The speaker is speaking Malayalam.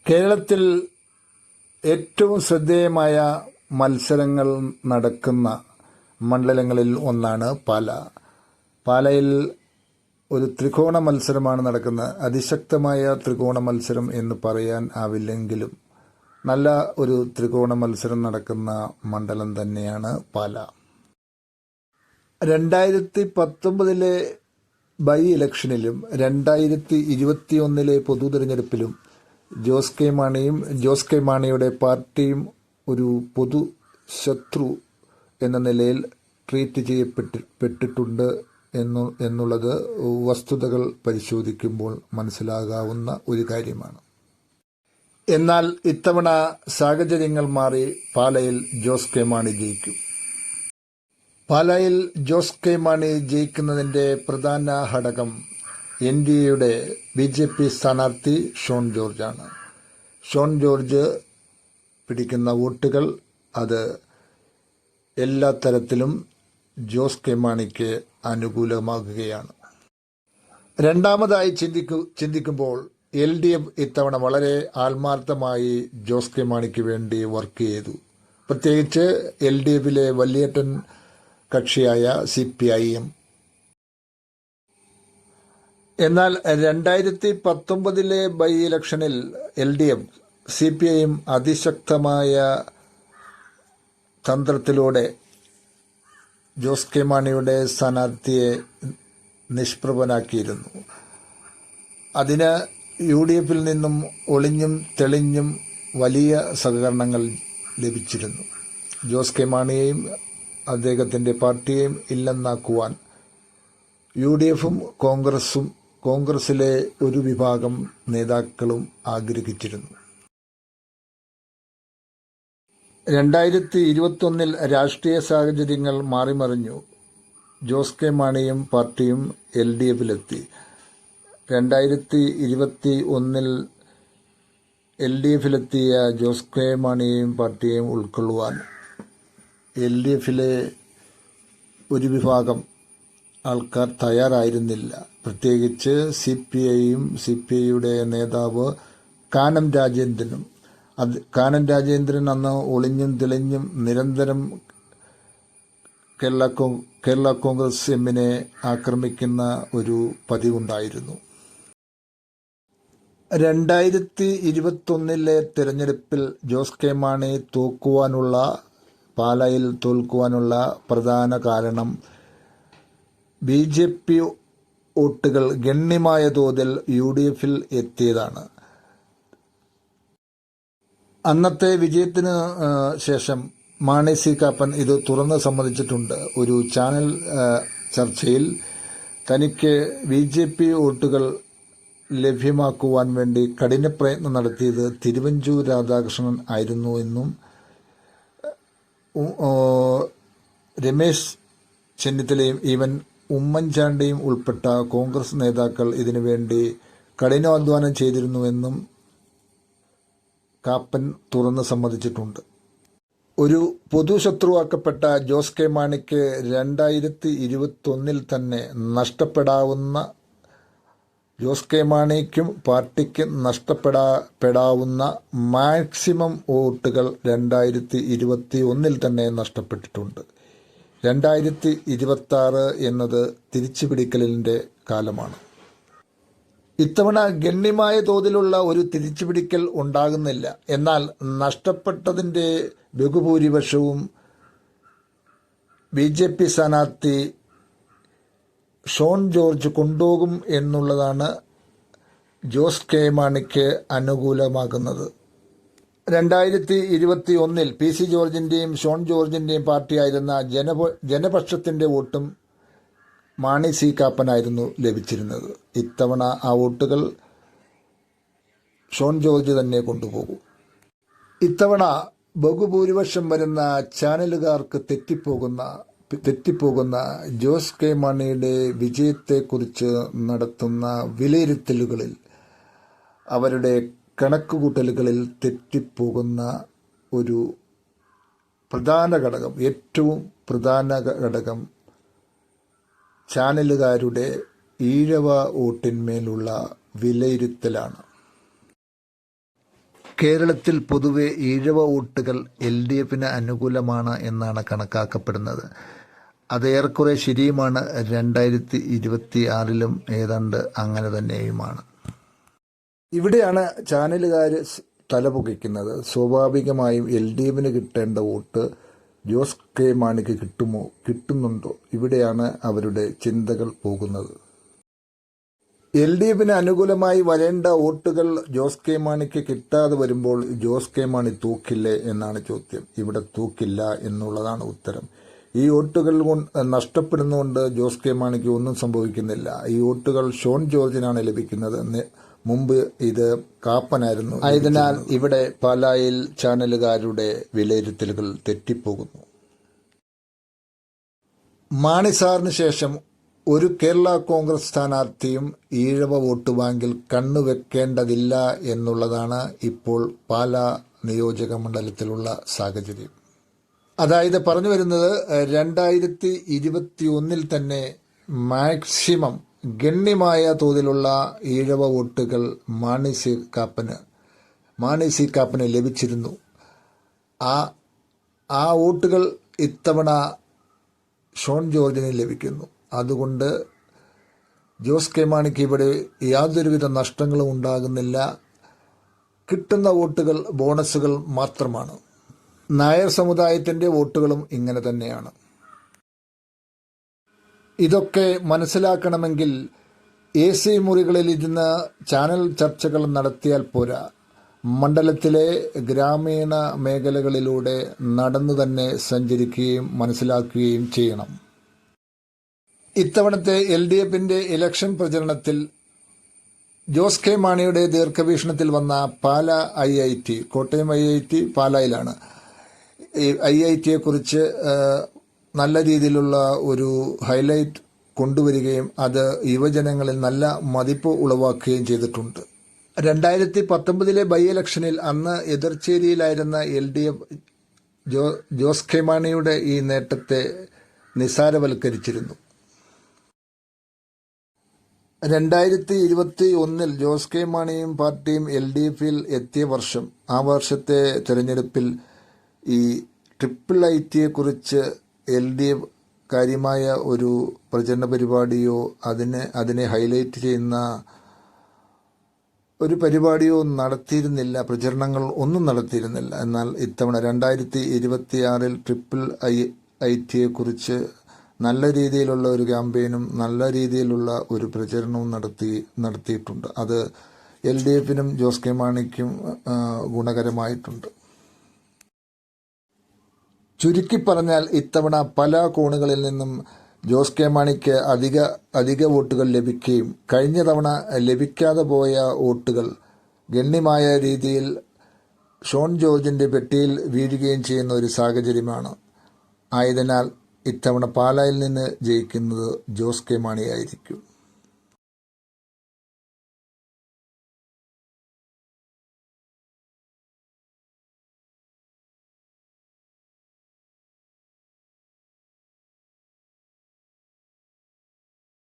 കേരളത്തിൽ ഏറ്റവും ശ്രദ്ധേയമായ മത്സരങ്ങൾ നടക്കുന്ന മണ്ഡലങ്ങളിൽ ഒന്നാണ് പാല. പാലയിൽ ഒരു ത്രികോണ മത്സരമാണ് നടക്കുന്നത്. അതിശക്തമായ ത്രികോണ മത്സരം എന്ന് പറയാൻ ആവില്ലെങ്കിലും നല്ല ഒരു ത്രികോണ മത്സരം നടക്കുന്ന മണ്ഡലം തന്നെയാണ് പാല. 2019 ബൈ ഇലക്ഷനിലും 2021 പൊതു തിരഞ്ഞെടുപ്പിലും ജോസ് കെ മാണിയുടെ പാർട്ടിയും ഒരു പൊതു ശത്രു എന്ന നിലയിൽ ട്രീറ്റ് ചെയ്യപ്പെട്ടിട്ടുണ്ട് എന്നുള്ളത് വസ്തുതകൾ പരിശോധിക്കുമ്പോൾ മനസ്സിലാകാവുന്ന ഒരു കാര്യമാണ്. എന്നാൽ ഇത്തവണ സാഹചര്യങ്ങൾ മാറി പാലയിൽ ജോസ് കെ മാണി ജയിക്കും. പാലയിൽ ജോസ് കെ മാണി ജയിക്കുന്നതിൻ്റെ പ്രധാന ഘടകം NDAയുടെ BJP സ്ഥാനാർത്ഥി ഷോൺ ജോർജാണ്. ഷോൺ ജോർജ് പിടിക്കുന്ന വോട്ടുകൾ അത് എല്ലാ തരത്തിലും ജോസ് കെ മാണിക്ക് അനുകൂലമാകുകയാണ്. രണ്ടാമതായി ചിന്തിക്കുമ്പോൾ LDF ഇത്തവണ വളരെ ആത്മാർത്ഥമായി ജോസ് കെ മാണിക്ക് വേണ്ടി വർക്ക് ചെയ്തു. പ്രത്യേകിച്ച് LDFിലെ വലിയേട്ടൻ കക്ഷിയായ CPIM. എന്നാൽ 2019 ബൈ ഇലക്ഷനിൽ LDF CPIM അതിശക്തമായ തന്ത്രത്തിലൂടെ ജോസ് കെ മാണിയുടെ സ്ഥാനാർത്ഥിയെ നിഷ്പ്രഭനാക്കിയിരുന്നു. അതിന് UDFിൽ നിന്നും ഒളിഞ്ഞും തെളിഞ്ഞും വലിയ സഹകരണങ്ങൾ ലഭിച്ചിരുന്നു. ജോസ് കെ മാണിയെയും അദ്ദേഹത്തിൻ്റെ പാർട്ടിയെയും ഇല്ലെന്നാക്കുവാൻ UDFും കോൺഗ്രസിലെ ഒരു വിഭാഗം നേതാക്കളും ആഗ്രഹിച്ചിരുന്നു. 2021 രാഷ്ട്രീയ സാഹചര്യങ്ങൾ മാറിമറിഞ്ഞു. ജോസ് കെ മാണിയും പാർട്ടിയും LDFിലെത്തി. 2021 LDFിലെത്തിയ ജോസ് കെ മാണിയെയും പാർട്ടിയെയും ഉൾക്കൊള്ളുവാൻ LDFിലെ ഒരു വിഭാഗം ആൾക്കാർ തയ്യാറായിരുന്നില്ല. പ്രത്യേകിച്ച് CPIയുടെ നേതാവ് കാനം രാജേന്ദ്രൻ അന്ന് ഒളിഞ്ഞും തെളിഞ്ഞും നിരന്തരം കേരള കോൺഗ്രസ് എമ്മിനെ ആക്രമിക്കുന്ന ഒരു പതിവുണ്ടായിരുന്നു. 2021 തെരഞ്ഞെടുപ്പിൽ ജോസ് കെ മാണി പാലയിൽ തോൽക്കുവാനുള്ള പ്രധാന കാരണം BJP വോട്ടുകൾ ഗണ്യമായ തോതിൽ UDFിൽ എത്തിയതാണ്. അന്നത്തെ വിജയത്തിന് ശേഷം മാണി സി കാപ്പൻ ഇത് തുറന്ന് സമ്മതിച്ചിട്ടുണ്ട്. ഒരു ചാനൽ ചർച്ചയിൽ തനിക്ക് BJP വോട്ടുകൾ ലഭ്യമാക്കുവാൻ വേണ്ടി കഠിന പ്രയത്നം നടത്തിയത് തിരുവഞ്ചൂർ രാധാകൃഷ്ണൻ ആയിരുന്നു എന്നും രമേശ് ചെന്നിത്തലയും ഈവൻ ഉമ്മൻചാണ്ടിയും ഉൾപ്പെട്ട കോൺഗ്രസ് നേതാക്കൾ ഇതിനുവേണ്ടി കഠിനാധ്വാനം ചെയ്തിരുന്നുവെന്നും കാപ്പൻ തുറന്ന് സമ്മതിച്ചിട്ടുണ്ട്. ഒരു പൊതുശത്രുവാക്കപ്പെട്ട ജോസ് കെ മാണിക്ക് 2021 തന്നെ ജോസ് കെ മാണിക്കും പാർട്ടിക്കും നഷ്ടപ്പെടാവുന്ന മാക്സിമം വോട്ടുകൾ 2021 തന്നെ നഷ്ടപ്പെട്ടിട്ടുണ്ട്. 2026 എന്നത് തിരിച്ചുപിടിക്കലിൻ്റെ കാലമാണ്. ഇത്തവണ ഗണ്യമായ തോതിലുള്ള ഒരു തിരിച്ചുപിടിക്കൽ ഉണ്ടാകുന്നില്ല. എന്നാൽ നഷ്ടപ്പെട്ടതിൻ്റെ ബഹുഭൂരിപക്ഷവും BJP സ്ഥാനാർത്ഥി ഷോൺ ജോർജ് കൊണ്ടുപോകും എന്നുള്ളതാണ് ജോസ് കെ മാണിക്ക് അനുകൂലമാകുന്നത്. 2021 PC ജോർജിൻ്റെയും ഷോൺ ജോർജിൻ്റെയും പാർട്ടിയായിരുന്ന ജനപക്ഷത്തിൻ്റെ വോട്ടും മാണി സി കാപ്പനായിരുന്നു ലഭിച്ചിരുന്നത്. ഇത്തവണ ആ വോട്ടുകൾ ഷോൺ ജോർജ് തന്നെ കൊണ്ടുപോകും. ഇത്തവണ ബഹുഭൂരിപക്ഷം വരുന്ന ചാനലുകാർക്ക് തെറ്റിപ്പോകുന്ന ജോസ് കെ മാണിയുടെ വിജയത്തെക്കുറിച്ച് നടത്തുന്ന വിലയിരുത്തലുകളിൽ, അവരുടെ കണക്കുകൂട്ടലുകളിൽ തെറ്റിപ്പോകുന്ന ഒരു ഏറ്റവും പ്രധാന ഘടകം ചാനലുകാരുടെ ഈഴവ വോട്ടിന്മേലുള്ള വിലയിരുത്തലാണ്. കേരളത്തിൽ പൊതുവെ ഈഴവ വോട്ടുകൾ LDFന് അനുകൂലമാണ് എന്നാണ് കണക്കാക്കപ്പെടുന്നത്. അത് ഏറെക്കുറെ ശരിയുമാണ്. 2026 ഏതാണ്ട് അങ്ങനെ തന്നെയുമാണ്. ഇവിടെയാണ് ചാനലുകാർ തലപുകയ്ക്കുന്നത്. സ്വാഭാവികമായും LDFന് കിട്ടേണ്ട വോട്ട് ജോസ് കെ മാണിക്ക് കിട്ടുന്നുണ്ടോ? ഇവിടെയാണ് അവരുടെ ചിന്തകൾ പോകുന്നത്. LDFന് അനുകൂലമായി വരേണ്ട വോട്ടുകൾ ജോസ് കെ മാണിക്ക് കിട്ടാതെ വരുമ്പോൾ ജോസ് കെ മാണി തൂക്കില്ലേ എന്നാണ് ചോദ്യം. ഇവിടെ തൂക്കില്ല എന്നുള്ളതാണ് ഉത്തരം. ഈ വോട്ടുകൾ നഷ്ടപ്പെടുന്നതുകൊണ്ട് ജോസ് കെ മാണിക്ക് ഒന്നും സംഭവിക്കുന്നില്ല. ഈ വോട്ടുകൾ ഷോൺ ജോർജിനാണ് ലഭിക്കുന്നത്. മുമ്പ് ഇത് കാപ്പനായിരുന്നു. ആയതിനാൽ ഇവിടെ പാലായിൽ ചാനലുകാരുടെ വിലയിരുത്തലുകൾ തെറ്റിപ്പോകുന്നു. മാണി സാറിന് ശേഷം ഒരു കേരള കോൺഗ്രസ് സ്ഥാനാർത്ഥിയും ഈഴവ വോട്ട് ബാങ്കിൽ കണ്ണുവെക്കേണ്ടതില്ല എന്നുള്ളതാണ് ഇപ്പോൾ പാലാ നിയോജക മണ്ഡലത്തിലുള്ള സാഹചര്യം. അതായത് പറഞ്ഞു വരുന്നത് 2021 തന്നെ മാക്സിമം ഗണ്യമായ തോതിലുള്ള ഈഴവ വോട്ടുകൾ മാണി സി കാപ്പന് ലഭിച്ചിരുന്നു. ആ വോട്ടുകൾ ഇത്തവണ ഷോൺ ജോർജിന് ലഭിക്കുന്നു. അതുകൊണ്ട് ജോസ് കെ മാണിക്ക് ഇവിടെ യാതൊരുവിധ നഷ്ടങ്ങളും ഉണ്ടാകുന്നില്ല. കിട്ടുന്ന വോട്ടുകൾ ബോണസുകൾ മാത്രമാണ്. നായർ സമുദായത്തിൻ്റെ വോട്ടുകളും ഇങ്ങനെ തന്നെയാണ്. ഇതൊക്കെ മനസ്സിലാക്കണമെങ്കിൽ AC മുറികളിൽ ഇരുന്ന് ചാനൽ ചർച്ചകൾ നടത്തിയാൽ പോരാ. മണ്ഡലത്തിലെ ഗ്രാമീണ മേഖലകളിലൂടെ നടന്നു തന്നെ സഞ്ചരിക്കുകയും മനസ്സിലാക്കുകയും ചെയ്യണം. ഇത്തവണത്തെ LDFന്റെ ഇലക്ഷൻ പ്രചരണത്തിൽ ജോസ് കെ മാണിയുടെ ദീർഘവീക്ഷണത്തിൽ വന്ന പാലാ IIT, കോട്ടയം IIT പാലായിലാണ്. ഈ IITയെക്കുറിച്ച് നല്ല രീതിയിലുള്ള ഒരു ഹൈലൈറ്റ് കൊണ്ടുവരികയും അത് യുവജനങ്ങളിൽ നല്ല മതിപ്പ് ഉളവാക്കുകയും ചെയ്തിട്ടുണ്ട്. 2019 ബൈ ഇലക്ഷനിൽ അന്ന് എതിർചേരിയിലായിരുന്ന LDF ജോസ് കെ മാണിയുടെ ഈ നേട്ടത്തെ നിസാരവൽക്കരിച്ചിരുന്നു. 2021 ജോസ് കെ മാണിയും പാർട്ടിയും LDFൽ എത്തിയ വർഷം, ആ വർഷത്തെ തെരഞ്ഞെടുപ്പിൽ ഈ IIITയെക്കുറിച്ച് LDF കാര്യമായ ഒരു പ്രചരണ പരിപാടിയോ അതിനെ ഹൈലൈറ്റ് ചെയ്യുന്ന ഒരു പരിപാടിയോ നടത്തിയിരുന്നില്ല, പ്രചരണങ്ങൾ ഒന്നും നടത്തിയിരുന്നില്ല. എന്നാൽ ഇത്തവണ 2026 IIITയെക്കുറിച്ച് നല്ല രീതിയിലുള്ള ഒരു ക്യാമ്പയിനും നല്ല രീതിയിലുള്ള ഒരു പ്രചരണവും നടത്തിയിട്ടുണ്ട്. അത് LDFനും ജോസ് കെ മാണിക്കും ഗുണകരമായിട്ടുണ്ട്. ചുരുക്കി പറഞ്ഞാൽ ഇത്തവണ പല കോണുകളിൽ നിന്നും ജോസ് കെ മാണിക്ക് അധിക വോട്ടുകൾ ലഭിക്കുകയും കഴിഞ്ഞ തവണ ലഭിക്കാതെ പോയ വോട്ടുകൾ ഗണ്യമായ രീതിയിൽ ഷോൺ ജോർജിൻ്റെ പെട്ടിയിൽ വീഴുകയും ചെയ്യുന്ന ഒരു സാഹചര്യമാണ്. ആയതിനാൽ ഇത്തവണ പാലായിൽ നിന്ന് ജയിക്കുന്നത് ജോസ് കെ മാണിയായിരിക്കും.